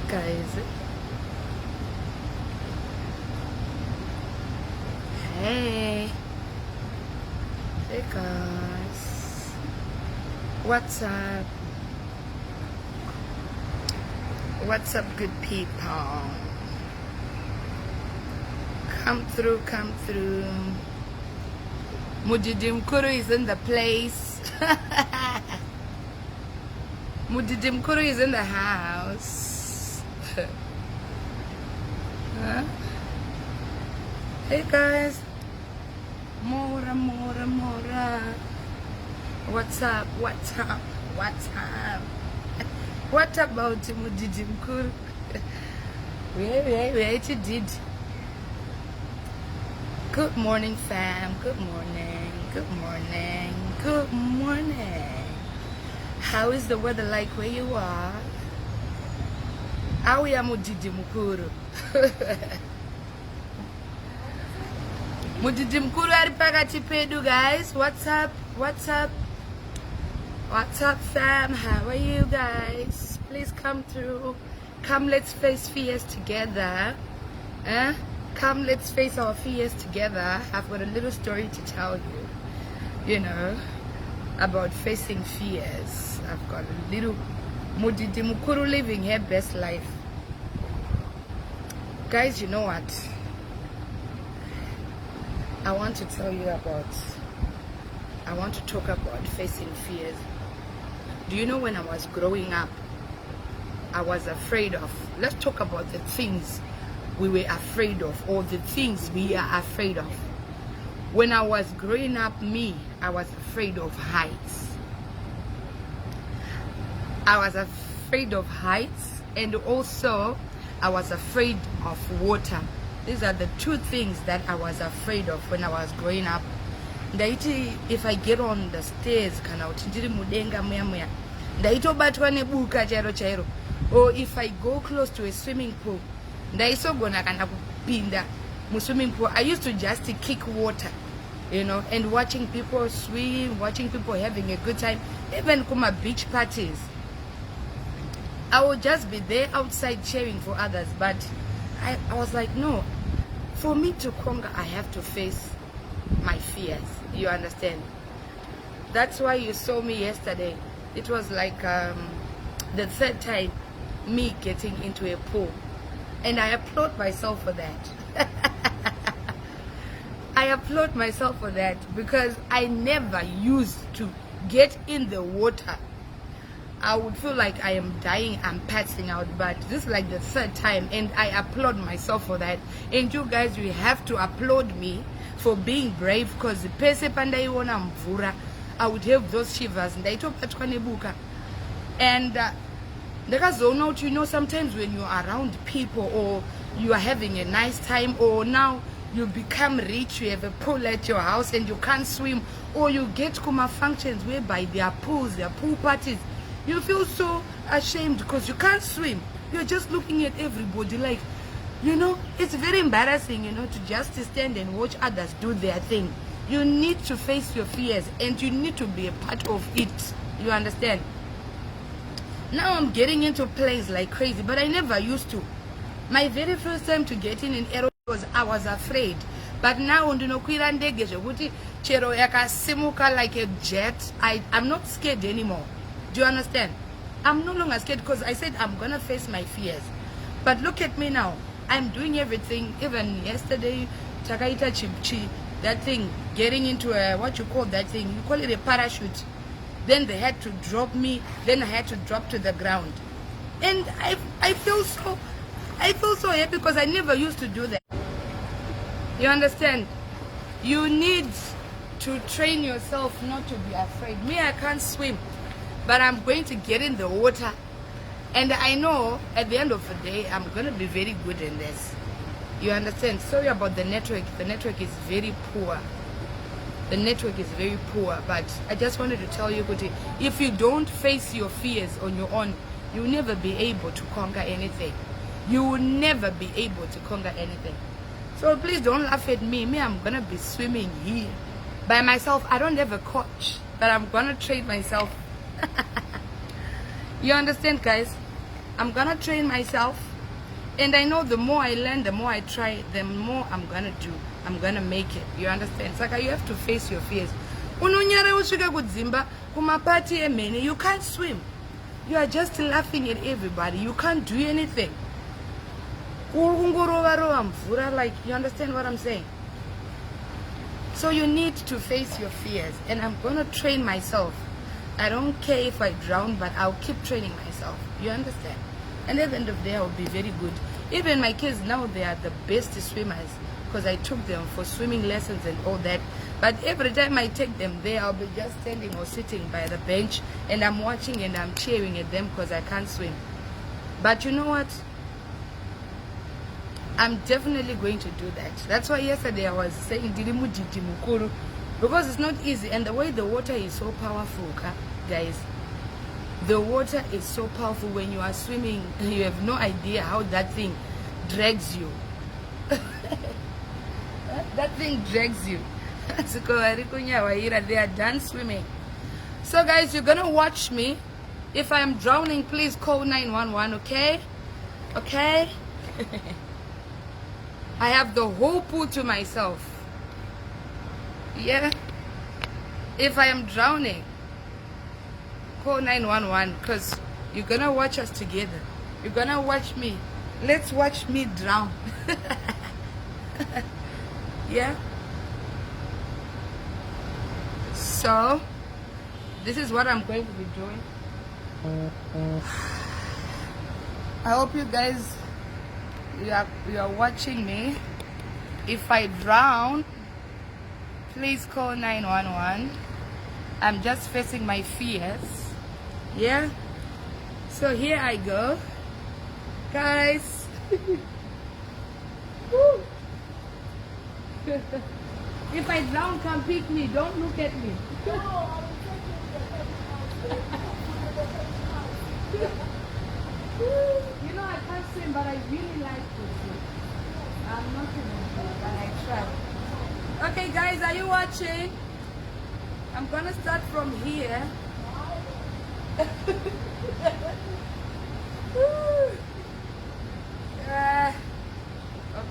guys. Hey. Hey guys. What's up? What's up, good people? Come through, come through. Mudhidhi Mukuru is in the place. Mudhidhi Mukuru is in the house. Huh? Hey guys. Mora. What's up? What's up? What's up? What about Mudhidhi Mukuru? Where you did? Good morning, fam. Good morning. Good morning. Good morning. How is the weather like where you are? How are Mudhidhi Mukuru? Mudhidhi Mukuru ari pakati pedu, guys. What's up? What's up? What's up, fam? How are you guys? Please come through. Come, let's face fears together. Come, let's face our fears together. I've got a little story to tell you, about facing fears. I've got a little Mudhidhi Mukuru living her best life. Guys, you know what? I want to talk about facing fears. Do you know when I was growing up, I was afraid of, let's talk about the things we were afraid of, or the things we are afraid of. When I was growing up, I was afraid of heights. I was afraid of heights, and also I was afraid of water. These are the two things that I was afraid of when I was growing up. Ndaiti, if I get on the stairs, kana uchindiri mudenga muya ndaitobatwa nebuka chairo, or if I go close to a swimming pool, ndaisogona kana kupinda mu swimming pool. I used to just kick water, and watching people swim, watching people having a good time, even kuma beach parties. I would just be there outside cheering for others, but I was like, no, for me to conquer, I have to face my fears. You understand? That's why you saw me yesterday. It was like the third time me getting into a pool, and I applaud myself for that. I applaud myself for that because I never used to get in the water. I would feel like I am dying, I'm passing out, but this is like the third time, and I applaud myself for that. And you guys, you have to applaud me for being brave, because I would have those shivers. And sometimes when you're around people, or you are having a nice time, or now you become rich, you have a pool at your house and you can't swim, or you get kuma functions whereby there are pools, there are pool parties, you feel so ashamed because you can't swim. You're just looking at everybody like, it's very embarrassing, to just stand and watch others do their thing. You need to face your fears, and you need to be a part of it. You understand? Now I'm getting into planes like crazy, but I never used to. My very first time to get in an aero I was afraid. But now chero yakasimuka like a jet. I'm not scared anymore. Do you understand? I'm no longer scared because I said I'm gonna face my fears. But look at me now. I'm doing everything. Even yesterday, Chakaita Chipchi, that thing, getting into a, what you call that thing? You call it a parachute. Then they had to drop me. Then I had to drop to the ground. And I feel so happy because I never used to do that. You understand? You need to train yourself not to be afraid. Me, I can't swim, but I'm going to get in the water, and I know at the end of the day I'm going to be very good in this. You understand? Sorry about the network. The network is very poor. The network is very poor, but I just wanted to tell you, Kuti, if you don't face your fears on your own, you'll never be able to conquer anything. You will never be able to conquer anything. So please don't laugh at me. I'm going to be swimming here by myself. I don't have a coach, but I'm going to train myself. You understand, guys? I'm gonna train myself, and I know the more I learn, the more I try, the more I'm gonna do. I'm gonna make it. You understand? It's like you have to face your fears. Ununyare usvika kudzimba kumapati emene, you can't swim. You are just laughing at everybody. You can't do anything. Like, you understand what I'm saying? So you need to face your fears, and I'm gonna train myself. I don't care if I drown, but I'll keep training myself. You understand? And at the end of the day, I'll be very good. Even my kids now, they are the best swimmers because I took them for swimming lessons and all that. But every time I take them there, I'll be just standing or sitting by the bench, and I'm watching and I'm cheering at them because I can't swim. But you know what? I'm definitely going to do that. That's why yesterday I was saying Mudhidhi Mukuru, because it's not easy. And the way the water is so powerful, guys. The water is so powerful. When you are swimming, you have no idea how that thing drags you. That thing drags you. They are done swimming. So guys, you're gonna watch me. If I am drowning, please call 911, okay? Okay? I have the whole pool to myself. Yeah? If I am drowning, call 911, because you're gonna watch us together. You're gonna watch me. Let's watch me drown. Yeah? So, this is what I'm going to be doing. I hope you guys, you are watching me. If I drown, please call 911. I'm just facing my fears. Yeah? So here I go. Guys. Woo. If I drown, come pick me. Don't look at me. You know, I can't swim, but I really like to swim. I'm not gonna do it, but I try. Okay, guys, are you watching? I'm gonna start from here.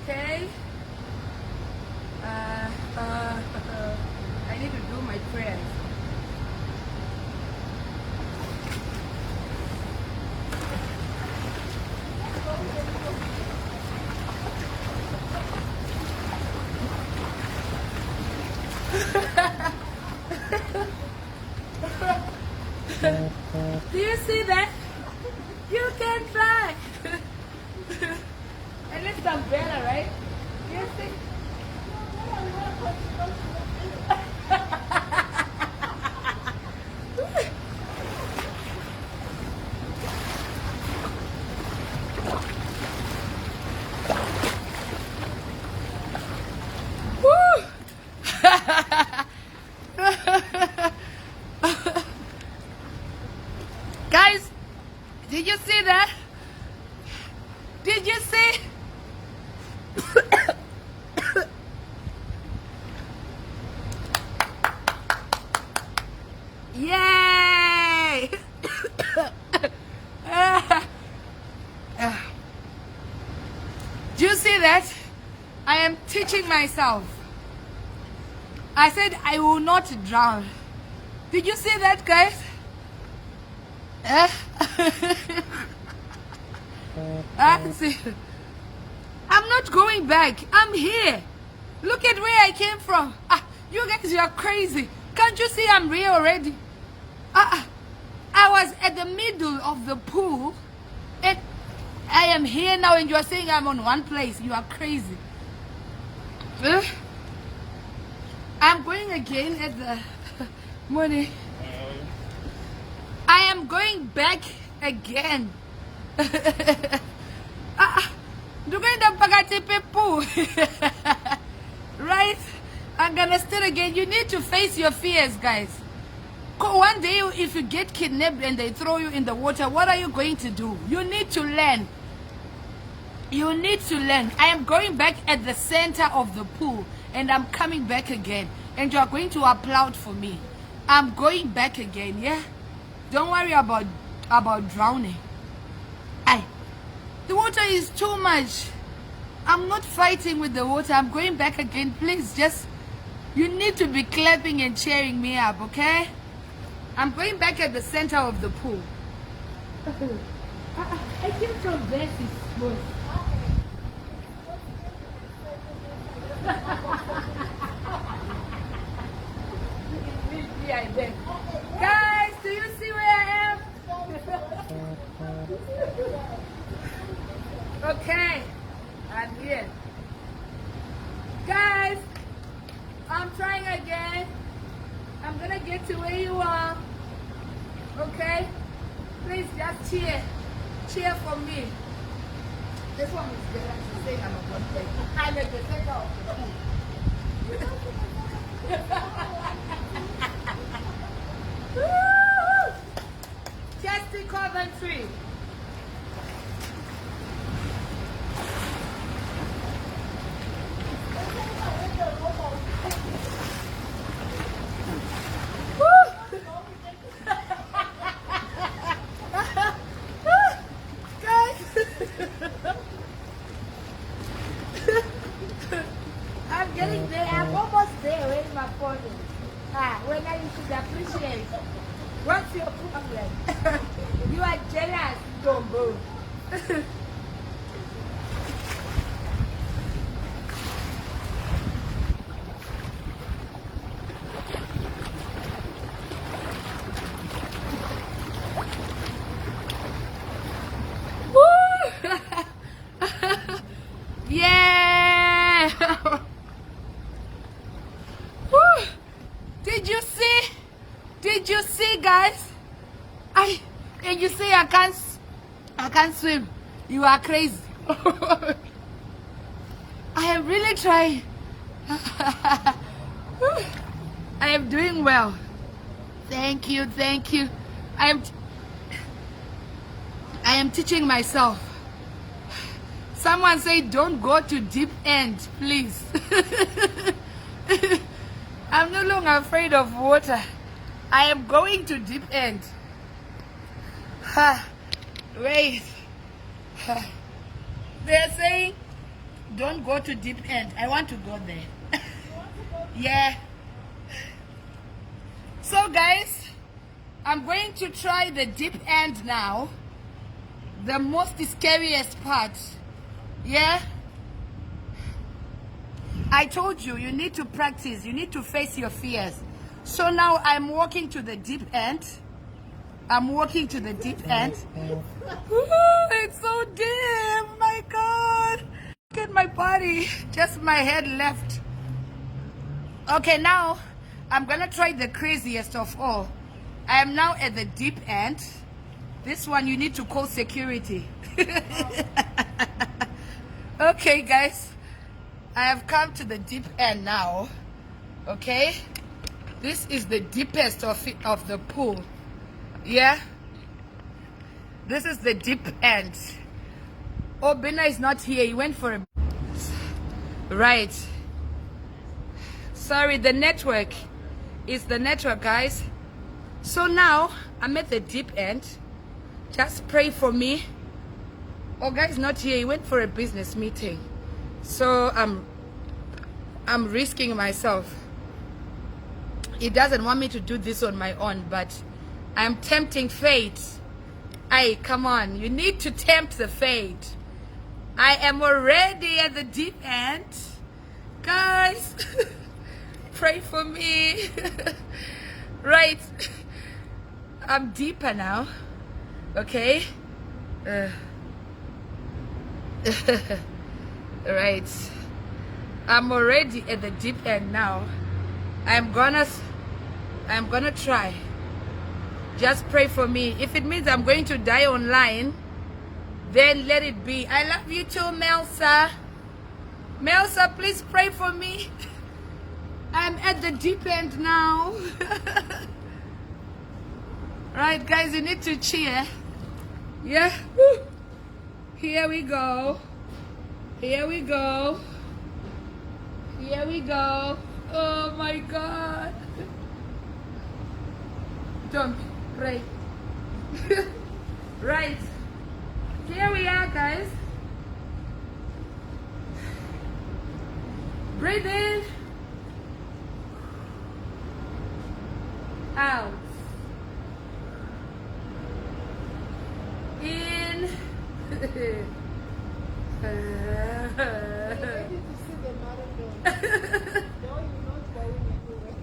Okay. I need to do my prayers. Do you see that? You can try. At least I'm better, right? You see? Guys, did you see that? Did you see? Yay! Do you see that? I am teaching myself. I said I will not drown. Did you see that, guys? I'm not going back. I'm here. Look at where I came from. You guys, you are crazy. Can't you see I'm real already? I was at the middle of the pool, and I am here now, and you are saying I'm on one place. You are crazy. I'm going again at the morning. I am going back again. Right? I'm gonna start again. You need to face your fears, guys. One day, if you get kidnapped and they throw you in the water, what are you going to do? You need to learn. You need to learn. I am going back at the center of the pool, and I'm coming back again. And you are going to applaud for me. I'm going back again, yeah? Don't worry about drowning. Aye. The water is too much. I'm not fighting with the water. I'm going back again. Please, just, you need to be clapping and cheering me up, okay? I'm going back at the center of the pool. I came from Bessie. Guys, do you see where I am? Okay, I'm here. Guys, I'm trying again. I'm gonna get to where you are. Okay? Please just cheer. Cheer for me. This one is better to say I'm a good thing. I'm at the center of the pool. Chesty Coventry. I'm getting there. I'm almost there. Where's my phone? When I should appreciate. What's your problem? You are jealous, Dombo. Yeah. Did you see? Did you see, guys? And you say I can't swim. You are crazy. I am really trying. I am doing well. Thank you, thank you. I am teaching myself. Someone say don't go to deep end, please. I'm no longer afraid of water. I am going to deep end. Wait. They're saying don't go to deep end. I want to go there. Yeah. So guys, I'm going to try the deep end now. The most scariest part. Yeah. I told you, you need to practice. You need to face your fears. So now I'm walking to the deep end. I'm walking to the deep end. Ooh, it's so deep. My God. Look at my body. Just my head left. Okay, now I'm going to try the craziest of all. I am now at the deep end. This one you need to call security. Okay, guys. I have come to the deep end now. Okay? This is the deepest of the pool. Yeah? This is the deep end. Oh, Bena is not here. He went for a... Right. Sorry, the network. It's the network, guys. So now, I'm at the deep end. Just pray for me. Oh, guy's not here. He went for a business meeting. So I'm risking myself. He doesn't want me to do this on my own, but I'm tempting fate. Hey, come on. You need to tempt the fate. I am already at the deep end. Guys, pray for me. Right. I'm deeper now. Okay. Right. I'm already at the deep end now. I'm gonna try. Just pray for me. If it means I'm going to die online, then let it be. I love you too, Melsa. Melsa, please pray for me. I'm at the deep end now. Right, guys, you need to cheer. Yeah. Woo. Here we go. Here we go. Here we go. Oh my God. Don't pray. Right. Here we are, here, guys. Breathe in. Out. In. Ready to see the marathon. No, you're not going anywhere.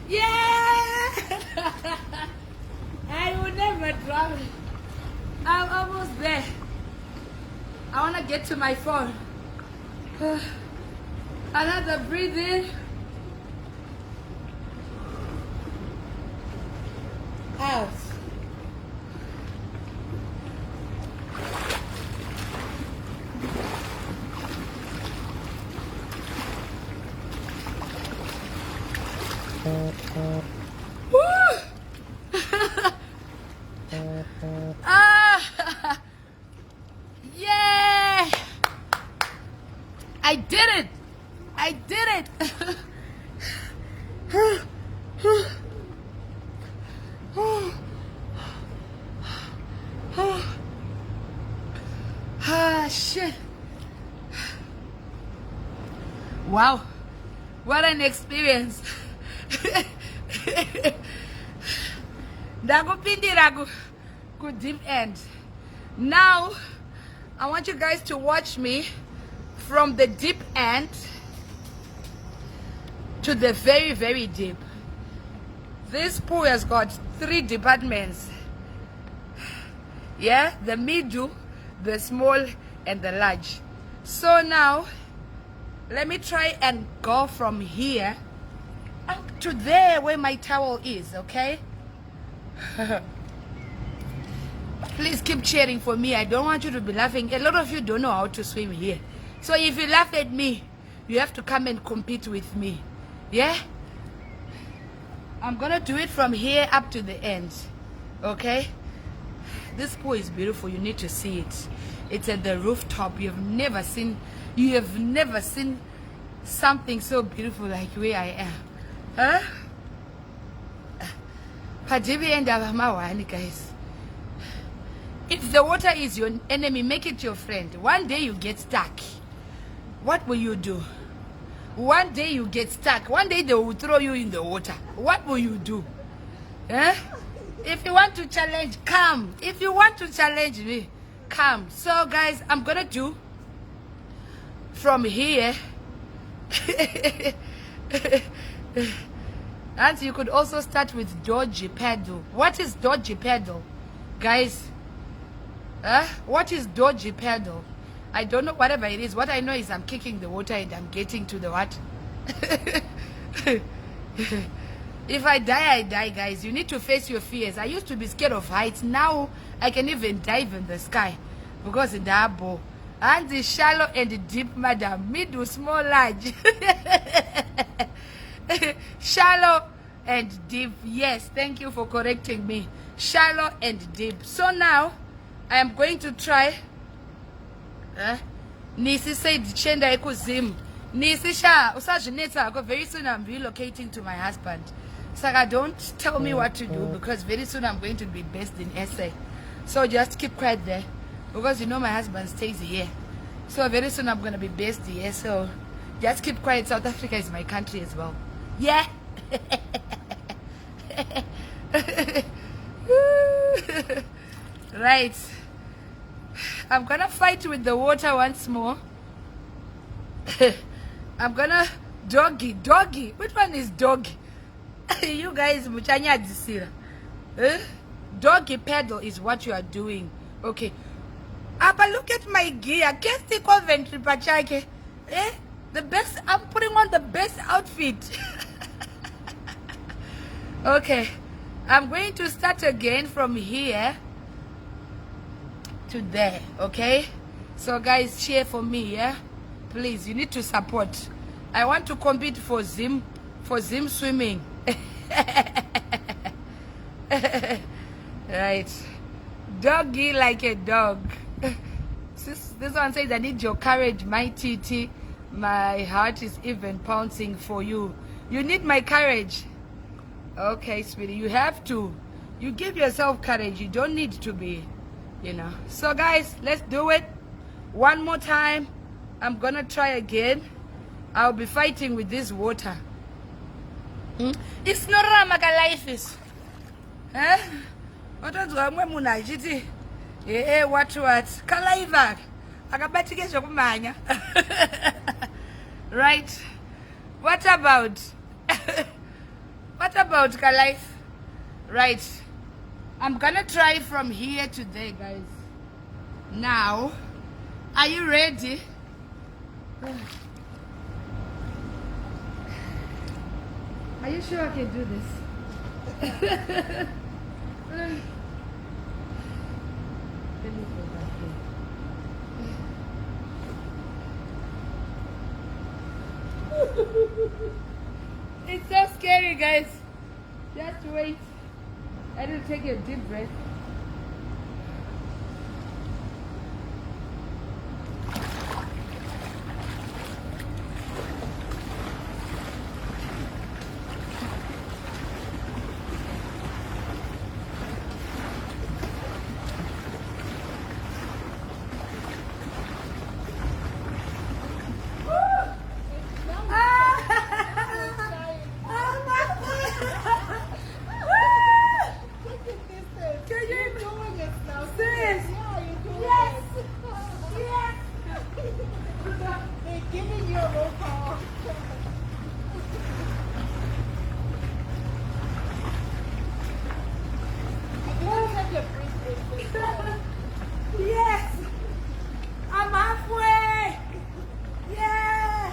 Yeah! I will never travel. I'm almost there. I want to get to my phone. Another breathe in. Out. Woo! Ah! Yeah! I did it! I did it! Ah, shit. Wow. What an experience. Ndakupindira ku deep end. Now, I want you guys to watch me from the deep end to the very, very deep. This pool has got 3 departments. Yeah, the middle, the small, and the large. So now, let me try and go from here up to there where my towel is, okay? Please keep cheering for me. I don't want you to be laughing. A lot of you don't know how to swim here. So if you laugh at me, you have to come and compete with me. Yeah? I'm gonna do it from here up to the end. Okay? This pool is beautiful. You need to see it. It's at the rooftop. You have never seen something so beautiful like where I am. Huh? Padibi and Avamawani, guys. If the water is your enemy, make it your friend. One day you get stuck. What will you do? One day you get stuck. One day they will throw you in the water. What will you do? Eh? If you want to challenge, come. If you want to challenge me, come. So guys, I'm gonna do from here. And you could also start with dodgy paddle. What is dodgy paddle? Guys, what is dodgy paddle? I don't know, whatever it is. What I know is I'm kicking the water and I'm getting to the what? If I die, I die, guys. You need to face your fears. I used to be scared of heights. Now I can even dive in the sky because in the abo. And the shallow and the deep, madam. Middle, small, large. Shallow and deep. Yes, thank you for correcting me. Shallow and deep. So now I am going to try. Nisi said chenda ekuzim. Nisi sha usajineta. Very soon I'm relocating to my husband. Saka, don't tell me what to do because very soon I'm going to be based in SA. So just keep quiet there because you know my husband stays here. So very soon I'm going to be based here. So just keep quiet. South Africa is my country as well. Yeah. Right. I'm going to fight with the water once more. I'm going to doggy. Which one is doggy? You guys, muchanya disira. Doggy paddle is what you are doing. Okay. But look at my gear. Guess the Coventry Pachake. The best. I'm putting on the best outfit. Okay. I'm going to start again from here to there. Okay. So guys, cheer for me. Yeah. Please, you need to support. I want to compete for Zim swimming. Right. Doggy like a dog. This one says, I need your courage, Mai Tt. My heart is even pouncing for you. You need my courage. Okay, sweetie, you have to. You give yourself courage. You don't need to be, So, guys, let's do it. One more time. I'm going to try again. I'll be fighting with this water. It's not like life is. Huh? What is wrong with Muna? What? Kalaiva. I got better get your man. Right? What about? What about Kalaiv? Right. I'm gonna try from here to there, guys. Now, are you ready? Are you sure I can do this? Let me go back here. It's so scary, guys. Just wait. I need to take a deep breath. Yes! I'm halfway! Yeah!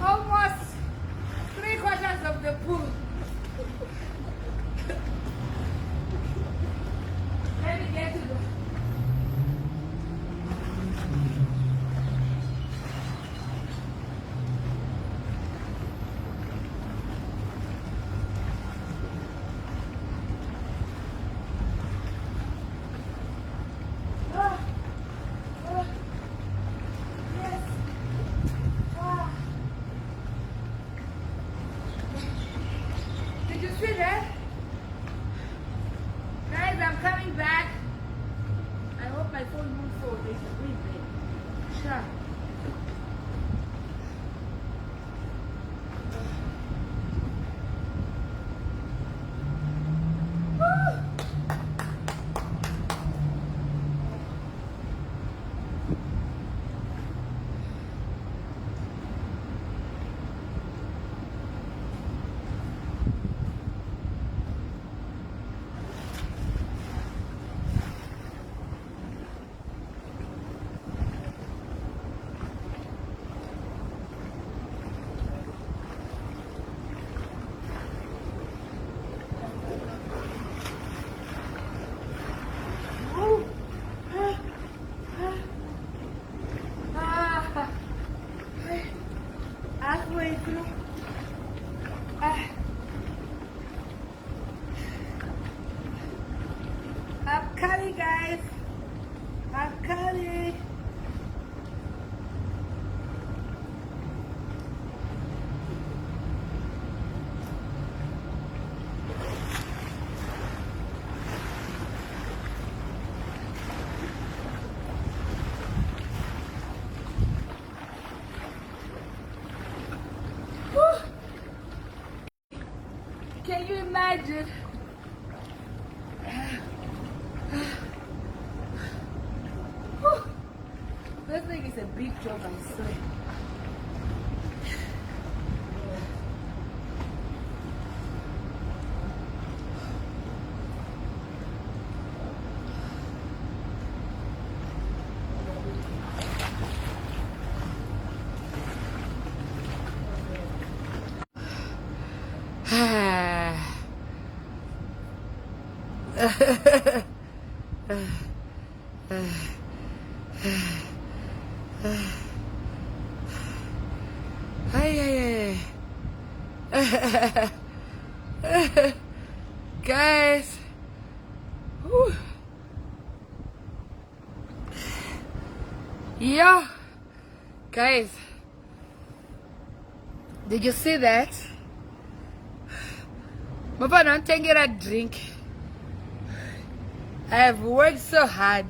Almost 3/4 of the pool. Let me get to the... Yes. Did you see that? Guys, I'm coming back. I hope my phone won't fall. There's a wind there. Sure. Halfway through. I'm coming, guys. I'm coming. Can you imagine? This thing is a big job, I swear. Hey. Guys. Whew. Yeah. Guys. Did you see that? Papa, don't take it a drink. I have worked so hard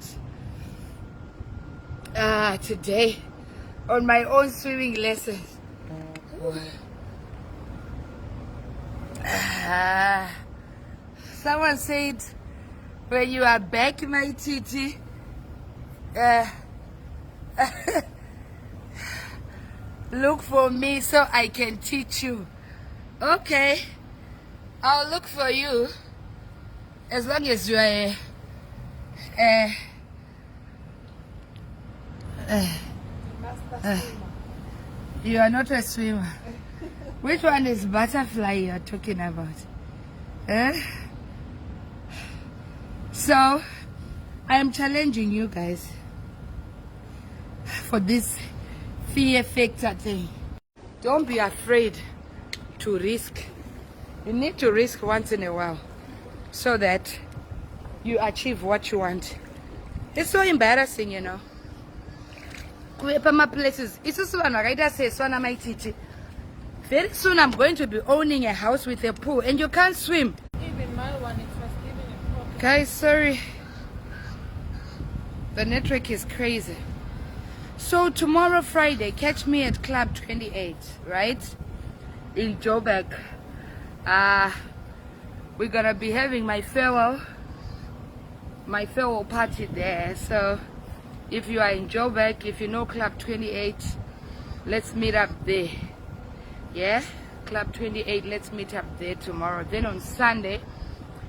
today on my own swimming lessons. Someone said, when you are back, Mai Tt, look for me so I can teach you. Okay, I'll look for you as long as you are you are not a swimmer. Which one is butterfly you are talking about? So, I am challenging you guys for this fear factor thing. Don't be afraid to risk. You need to risk once in a while so that you achieve what you want. It's so embarrassing, you know. My places. It's also Mai Tt. Very soon I'm going to be owning a house with a pool and you can't swim. Even my one, it was given a problem. Guys, sorry. The network is crazy. So tomorrow Friday, catch me at Club 28, right? In Joburg. We're gonna be having my farewell party there. So if you are in Joburg, if you know Club 28, let's meet up there. Yeah, Club 28, let's meet up there tomorrow. Then on Sunday,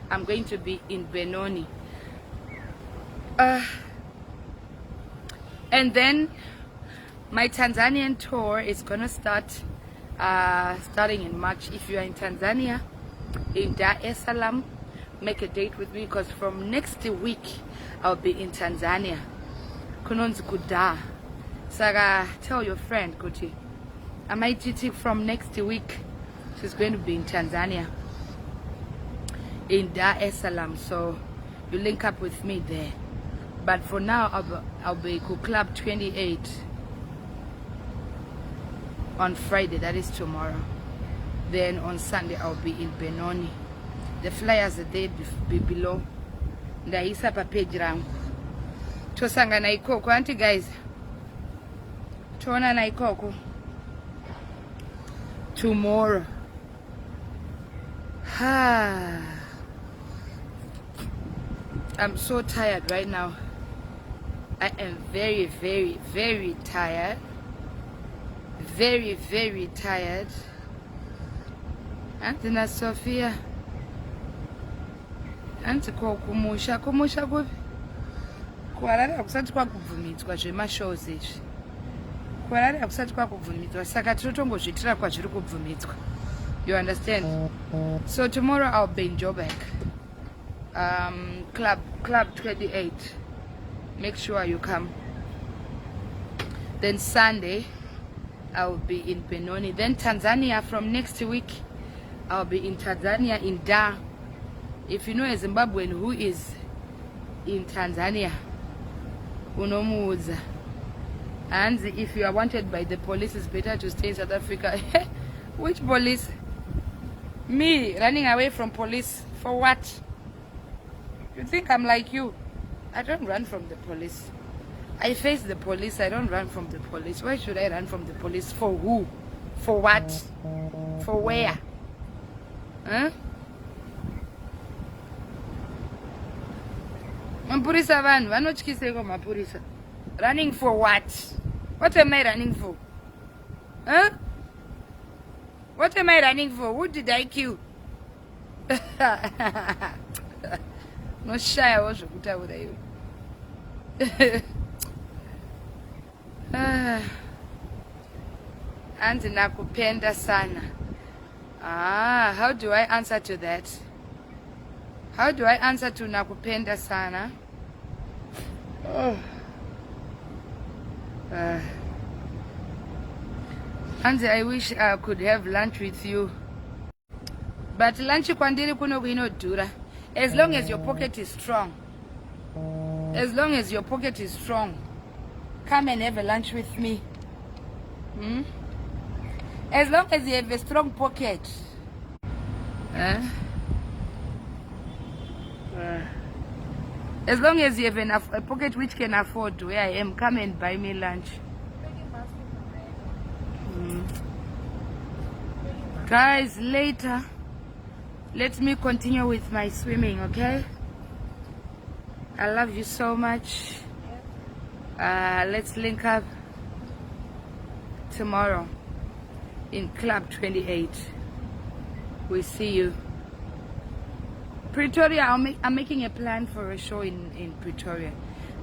I'm going to be in Benoni. And then my Tanzanian tour is gonna start starting in March. If you are in Tanzania, in Dar es Salaam, make a date with me, because from next week I'll be in Tanzania. Kunonzi kuda. Saga, tell your friend, Kuti. Mai Tt from next week, she's going to be in Tanzania, in Dar es Salaam. So you link up with me there. But for now, I'll be at Club 28 on Friday. That is tomorrow. Then on Sunday, I'll be in Benoni. The flyers are there below. Ndaisa pa page rangu. Tosanga na ikoko, auntie guys. Tona na ikoko. Tomorrow. I'm so tired right now. I am very, very, very tired. Very, very tired. Auntie Sophia. Auntie kumusha kubi. Kuarara akusati kwa kubvumidzwa zvemashows izvi. Kuarara akusati kwa kubvumidzwa, saka tinotongozvitira kwa zviri kubvumidzwa. You understand? So tomorrow I'll be in Joburg. Club 28. Make sure you come. Then Sunday I'll be in Benoni. Then Tanzania, from next week I'll be in Tanzania, in Dar. If you know a Zimbabwean who is in Tanzania, unomuudza. And if you are wanted by the police, it's better to stay in South Africa. Which police? Me running away from police for what? You think I'm like you? I don't run from the police. I face the police. I don't run from the police. Why should I run from the police? For who? For what? For where? Huh? Mapurisa vanhu vanotyiseko mapurisa. Running for what? What am I running for? Huh? What am I running for? Who did I kill? No shy was zvekutaura iwe. Handina kupenda sana. How do I answer to that? How do I answer to nakupenda sana? Oh. Anzi, I wish I could have lunch with you. But lunch kwandiri kuno kuinodhura. As long as your pocket is strong. As long as your pocket is strong. Come and have a lunch with me. As long as you have a strong pocket. As long as you have a pocket which can afford where I am, come and buy me lunch. Guys, later, let me continue with my swimming, okay? I love you so much. Let's link up tomorrow in Club 28. We see you. Pretoria, I'm making a plan for a show in Pretoria.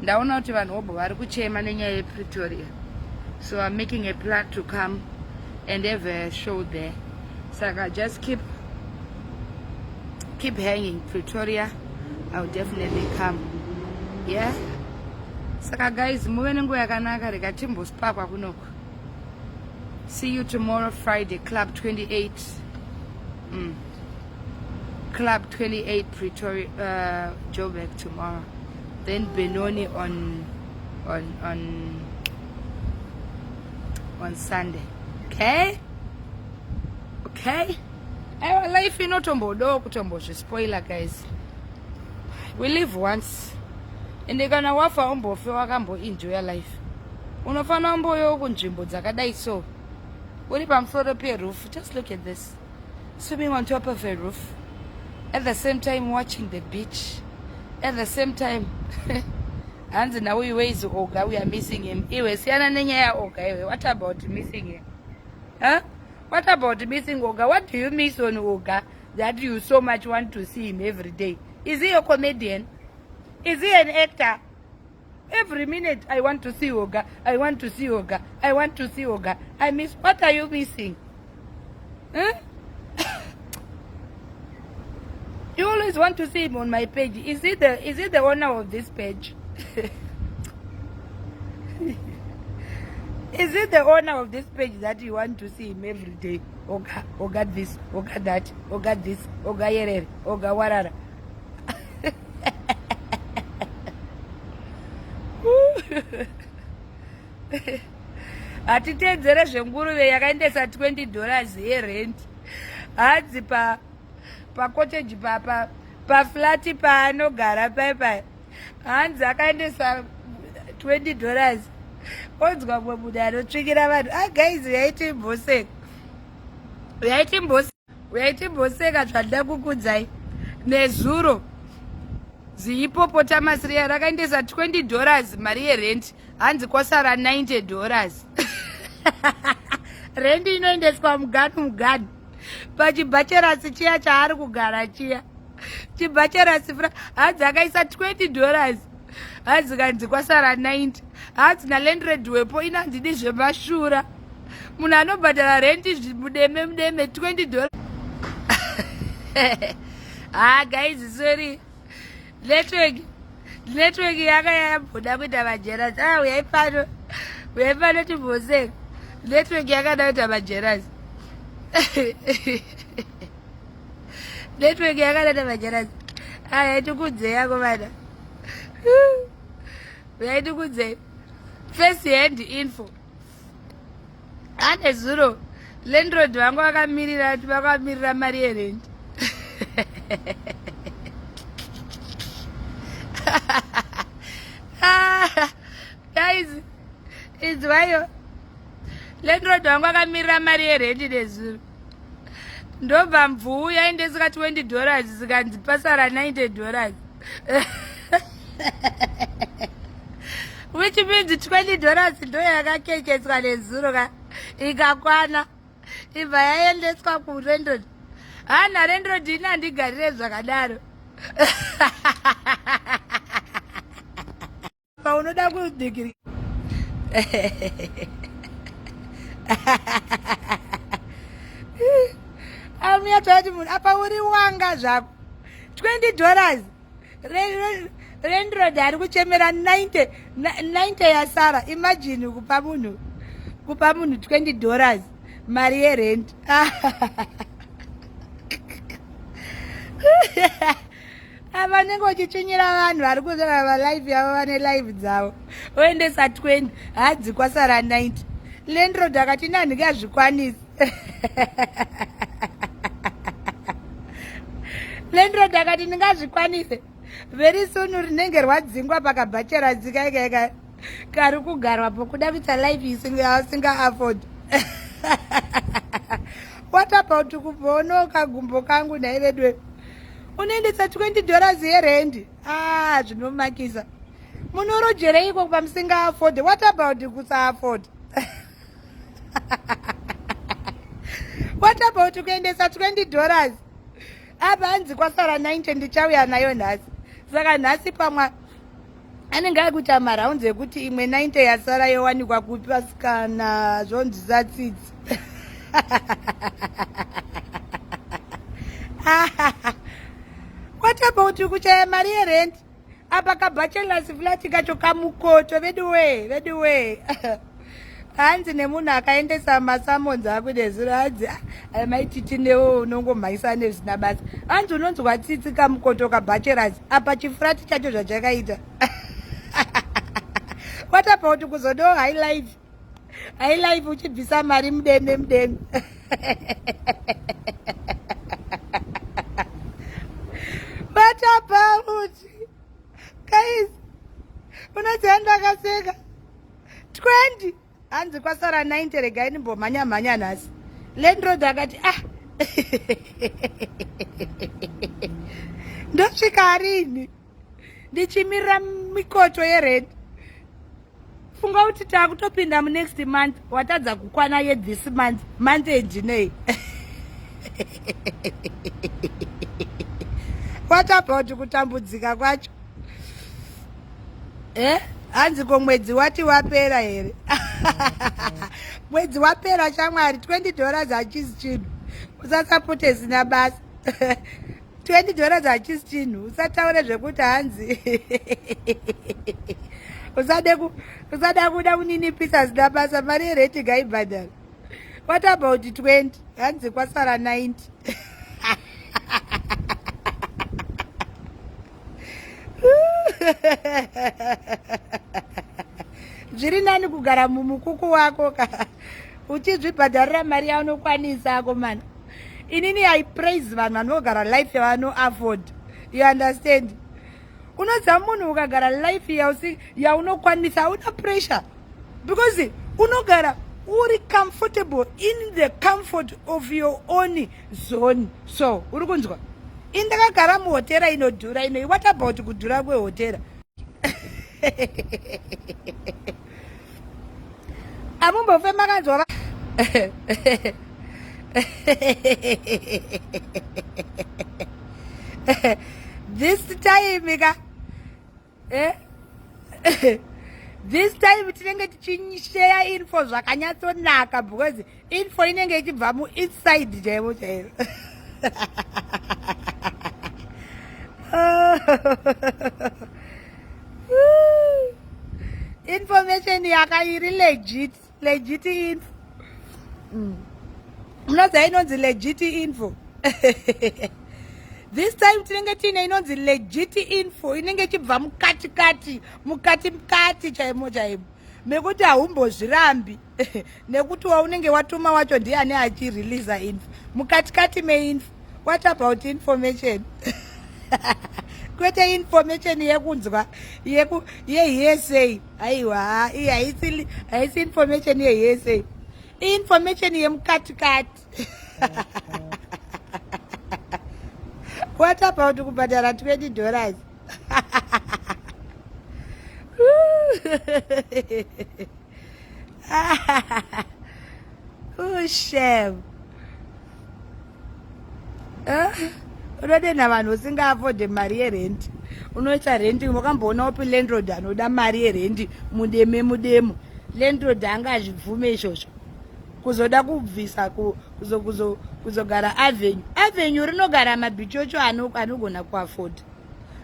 Ndaona kuti vanhu vobo vari kuchema nenyaya yePretoria. So I'm making a plan to come and have a show there. So I just keep hanging. Pretoria, I'll definitely come. Yeah? Saka guys, muve nenguva yakanaka rega timbosparkwa kunoku. See you tomorrow Friday, Club 28. Club 28 Pretoria, Joburg tomorrow. Then Benoni on Sunday. Okay? Okay? Our life is not tombo spoiler, guys. We live once. And they're gonna wafa umbo fe wakambo enjoy your life. Unofana umbo yo kunjimbo dzakadai so. Uri pamsoro pe roof. Just look at this. Swimming on top of a roof. At the same time watching the beach. At the same time and now we ways Oga, we are missing him. What about missing him? Huh? What about missing Oga? What do you miss on Oga that you so much want to see him every day? Is he a comedian? Is he an actor? Every minute I want to see Oga. I want to see Oga. I want to see Oga. I miss. What are you missing? Huh? You always want to see him on my page. Is he the owner of this page? Is it the owner of this page that you want to see him every day? Oga this, Oga that, Oga this, Oga yerere, Oga warara. Atitedzera zvenguruve yakaendesa $20 yerent. Hadzi pa cottage pa flat paanogara pai. Hanzi akaendesa $20. Onzwa mwebuda anotsvikira vanhu. Guys, uyaitimbotseka zvandida kukudzai. Nezuro zihipopotamus riya rakaendesa $20 mari yerent. Hanzi kwasara $90. Rendi inoendeswa muganu. Pachibhacherasi chiya chaari kugara chiya. Chibhacherasi hanzi akaisa $20. Hanzi kanzi kwasara 90. Hanzi nalandlord wepo inanzidi zvemashura. Munhu anobhadhara renti mudeme $20. Guys, sorry. Network yakayamboda kuita majerasi. Uyaipano timboseka. Network yakada kuita majerasi. Network yakada kuita majerasi. Yaitikudzei yako mana. Yaitikudzei. First hand info. Ane zuro. Landlord wangu wakamirira mari yerent. Guys, it's why landlord wangu wakamirira mari yerent nezuro. Ndobva mvuu yaendeswa $20 zikanzi pasara $90. Which means $20 ndo yakakecheswa nezuro ka ikakwana ibva yaendeswa kulandlord. Hana landlord inandigarire zvakadaro. Paunoda kudhikiri. Amuyatoti munhu apa uri wanga zvako $20 landlord ari kuchemera 90 yasara. Imagine kupa munhu $20 mari yerent. Vanenge vachichunyira vanhu vari kuzora live yavo vane live dzavo oendesa 20 hadzi kwasara 90. Landlord akati nani azvikwanisi. Landlord akati ndingazvikwanise. Very soon rinenge rwadzingwa pakabhachera dzikaikaika kari kugarwapo kuda kuita live isinga afford. What about kupono kagumbo kangu naivedwe unoendesa $20 yerent? Zvinomakisa. Munorojereiko kupa musinga afford? What about kusa afford? What about kuendesa $20? Apa hanzi kwasara 90 ndichauya nayo nhasi. Saka nhasi pamwe anenge akuita maraundi ekuti imwe 90 yasara yowanikwa kupasikana zvonzisatsitsi. What about kuchaya mari yerent? Apa kabachelors flat kacho kamukoto veduwe. Hanzi nemunhu akaendesa masamons ako nezuro hanzi Mai Tt newo unongomhaisa nezvina basa. Hanzi unonzwa tsitsi kamukoto kabachelors apa chifurati chacho zvachakaita. What about kuzodo high life uchibvisa mari mudende. What about guys? Unozienda kaseka 20 hanzi kwasara 90 regai nimbomhanya nhasi. Landlord akati ndosvika rini ndichimirira mikoto yerent. Funga kuti takutopinda next month watadza kukwana this month enjinei. What about kutambudzika kwacho? Hanzi ko mwedzi wati wapera here. Mwedzi wapera shamwari. $20 hachisi chinhu. Usasapote zina basa. $20 hachisi chinhu. Usataure zvekuti hanzi usada kuda kuninipisa zina basa mari yereti gaibhadhara. What about 20? Hanzi kwasara 90. Zviri nani kugara mumukuku wako uchizvibhadharira mari yaunokwanisa ako mana. Inini I praise vanhu vanogara life yavano afford. You understand? Unoziva munhu ukagara life yaunokwanisa una pressure because unogara uri comfortable in the comfort of your own zone. So uri kunzwa? Indakagara muhotera inodhura ino. What about kudhura kwehotera? Amumbofe makanzwa this time this time tinenge tichishare info zvakanyatsonaka because info inenge ichibva inside chaivo chairo. Information yakairi legit info. Munoziva inonzi legit info. This time tinenge tine inonzi legit info inenge ichibva mukati chaimo mekuti haumbozvirambi nekuti waunenge watuma wacho ndiani achireleasa info mukatikati meinfo. What about information? Kwete information yekunzwa yehearsay. Aiwa haisi information yehearsay. Information yemukatikati. What about kubhadhara $20? Oh shame. Unodena vanhu usingaafodhe mari yerent. Unoita rent wakamboona upi landlord anoda mari yerent mudemo. Landlord angazvibvume izvozvo. kuzoda kubvisa kuzogara avenue rinogara mabhichocho anogona kuafodha.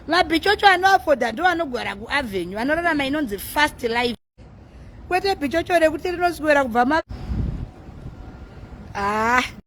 Mabhichocho anoafodha ndo anogara kuavenue anorarama inonzi fast life, kwete bhichocho rekuti rinoswera kubva